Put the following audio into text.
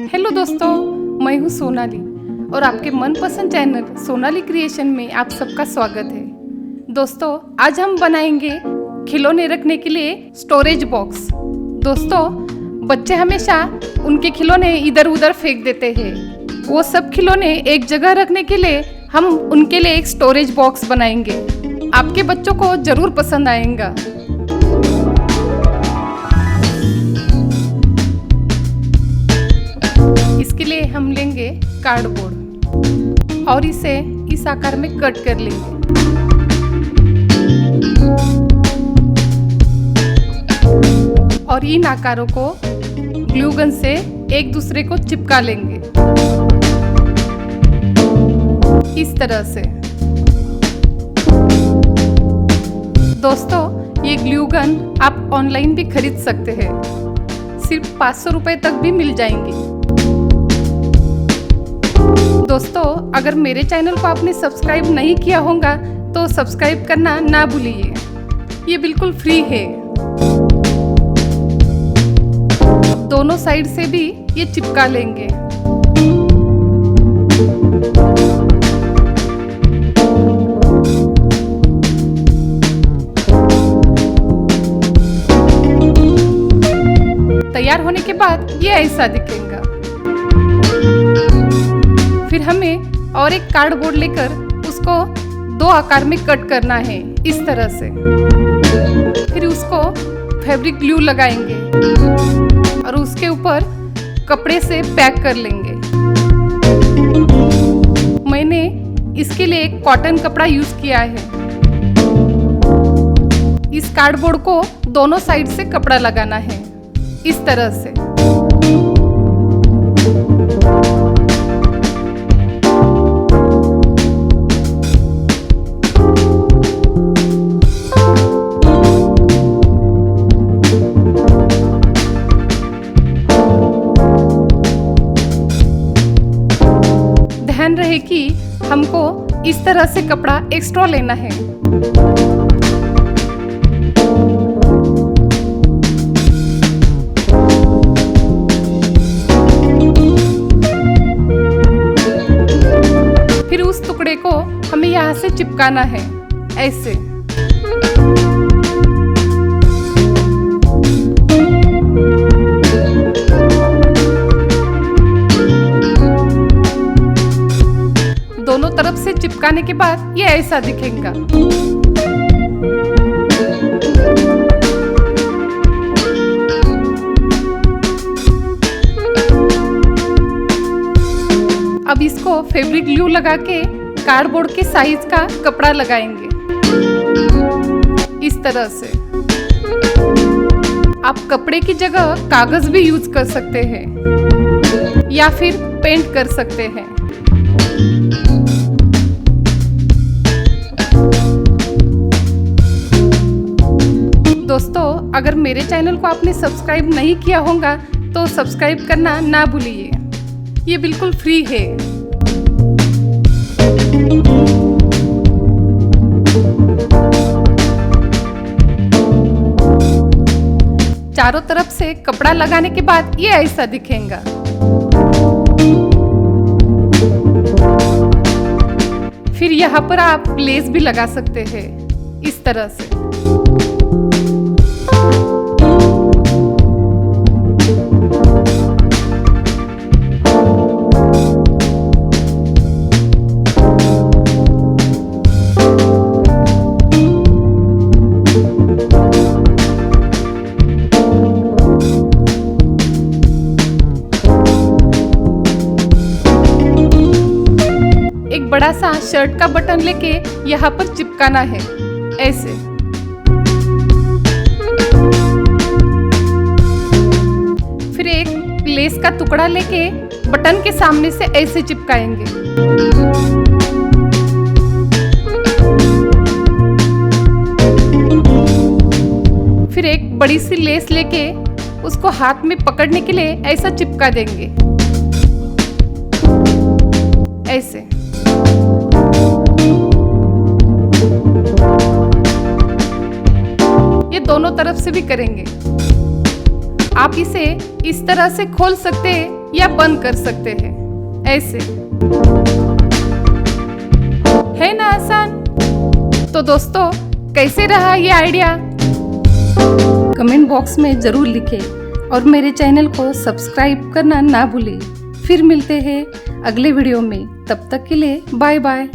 Hello दोस्तों, मैं हूँ सोनाली और आपके मनपसंद चैनल सोनाली क्रिएशन में आप सबका स्वागत है। दोस्तों, आज हम बनाएंगे खिलौने रखने के लिए स्टोरेज बॉक्स। दोस्तों, बच्चे हमेशा उनके खिलौने इधर उधर फेंक देते हैं। वो सब खिलौने एक जगह रखने के लिए हम उनके लिए एक स्टोरेज बॉक्स बनाएंगे। आपके बच्चों को जरूर पसंद आएगा। इसके लिए हम लेंगे कार्डबोर्ड और इसे इस आकार में कट कर लेंगे। और इन आकारों को ग्लू गन से एक दूसरे को चिपका लेंगे इस तरह से। दोस्तों, ये ग्लू गन आप ऑनलाइन भी खरीद सकते हैं। सिर्फ 500 रुपए तक भी मिल जाएंगी। दोस्तों, अगर मेरे चैनल को आपने सब्सक्राइब नहीं किया होगा तो सब्सक्राइब करना ना भूलिए। ये बिल्कुल फ्री है। दोनों साइड से भी ये चिपका लेंगे। तैयार होने के बाद ये ऐसा दिखेगा। फिर हमें और एक कार्डबोर्ड लेकर उसको 2 आकार में कट करना है इस तरह से। फिर उसको फैब्रिक ग्लू लगाएंगे और उसके ऊपर कपड़े से पैक कर लेंगे। मैंने इसके लिए एक कॉटन कपड़ा यूज किया है। इस कार्डबोर्ड को दोनों साइड से कपड़ा लगाना है इस तरह से। ध्यान रहे कि हमको इस तरह से कपड़ा एक्स्ट्रा लेना है। फिर उस टुकड़े को हमें यहाँ से चिपकाना है ऐसे। दोनों तरफ से चिपकाने के बाद ये ऐसा दिखेगा। अब इसको फैब्रिक ग्लू लगा के कार्डबोर्ड के साइज का कपड़ा लगाएंगे इस तरह से। आप कपड़े की जगह कागज भी यूज कर सकते हैं या फिर पेंट कर सकते हैं। दोस्तों, अगर मेरे चैनल को आपने सब्सक्राइब नहीं किया होगा तो सब्सक्राइब करना ना भूलिए। ये बिल्कुल फ्री है। चारों तरफ से कपड़ा लगाने के बाद ये ऐसा दिखेगा। फिर यहाँ पर आप लेस भी लगा सकते हैं इस तरह से। एक बड़ा सा शर्ट का बटन लेके यहाँ पर चिपकाना है ऐसे। फिर एक लेस का टुकड़ा लेके बटन के सामने से ऐसे चिपकाएंगे। फिर एक बड़ी सी लेस लेके उसको हाथ में पकड़ने के लिए ऐसा चिपका देंगे ऐसे। ये दोनों तरफ से भी करेंगे। आप इसे इस तरह से खोल सकते हैं या बंद कर सकते हैं, ऐसे। है ना आसान? तो दोस्तों, कैसे रहा ये आइडिया? कमेंट बॉक्स में ज़रूर लिखें और मेरे चैनल को सब्सक्राइब करना ना भूलें। फिर मिलते हैं अगले वीडियो में, तब तक के लिए बाय बाय।